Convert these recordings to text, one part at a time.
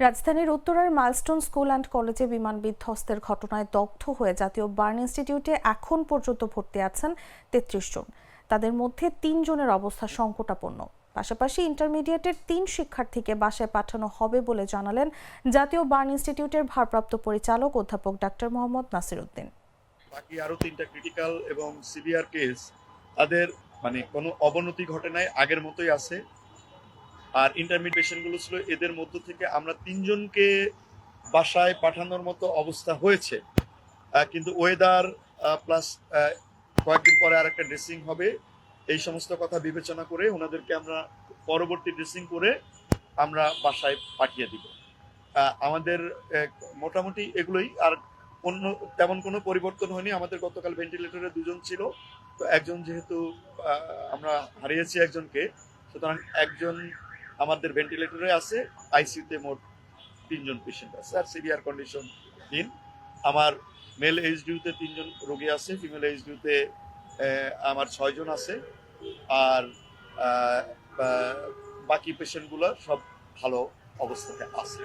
রাজধানীর উত্তরার milestone school and কলেজে বিমান বিধ্বস্তের ঘটনায় দগ্ধ হয়ে জাতীয় বার্ন ইনস্টিটিউটে এখন পর্যন্ত ভর্তি আছেন ৩৩ জন। তাদের মধ্যে ৩ জনের অবস্থা সংকটাপন্ন। পাশাপাশি ইন্টারমিডিয়েটের ৩ শিক্ষার্থীকে বাসায় পাঠানো হবে বলে জানালেন জাতীয় বার্ন ইনস্টিটিউটের ভারপ্রাপ্ত পরিচালক অধ্যাপক ডাক্তার মোহাম্মদ নাসির উদ্দিন। বাকি আরো 3টা ক্রিটিক্যাল এবং সিভিয়ার কেস, তাদের কোনো অবনতি ঘটে নাই, আগের মতোই আছে। আর ইন্টারমিডিয়েট পেশেন্টগুলো ছিল, এদের মধ্য থেকে আমরা 3 জনকে বাসায় পাঠানোর মতো অবস্থা হয়েছে। কিন্তু ওয়েদার প্লাস কয়েকদিন পরে আরেকটা ড্রেসিং হবে, এই সমস্ত কথা বিবেচনা করে ওনাদেরকে আমরা পরবর্তী ড্রেসিং করে আমরা বাসায় পাঠিয়ে দিব। আমাদের মোটামুটি এগুলোই, আর অন্য তেমন কোনো পরিবর্তন হয়নি। আমাদের গতকাল ভেন্টিলেটরে 2 জন ছিল, তো একজন যেহেতু আমরা হারিয়েছি একজনকে, সুতরাং একজন আমাদের ভেন্টিলেটরে আছে। আইসিইউতে মোট 3 জন পেশেন্ট আছে, আর সিভিয়ার কন্ডিশন 3। আমার মেল এইচডিউতে 3 জন রোগী আছে, ফিমেল এইচডিউতে আমার 6 জন আছে। আর বাকি পেশেন্টগুলো সব ভালো অবস্থাতে আছে।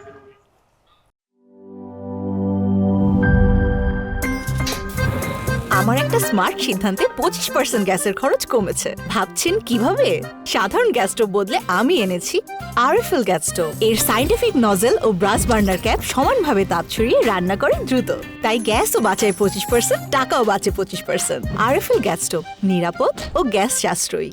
আমার একটা স্মার্ট সিদ্ধান্তে 25% গ্যাসের খরচ কমেছে। ভাবছেন কিভাবে? সাধারণ গ্যাস স্টোভ বদলে আমি এনেছি আরএফএল গ্যাস স্টোভ। এর সাইন্টিফিক নজেল ও ব্রাস বার্নার ক্যাপ সমানভাবে তাপ ছড়িয়ে রান্না করে দ্রুত। তাই গ্যাসও বাঁচায় 25%, টাকাও বাঁচে 25%। আরএফএল গ্যাস স্টোভ, নিরাপদ ও গ্যাস সাশ্রয়ী।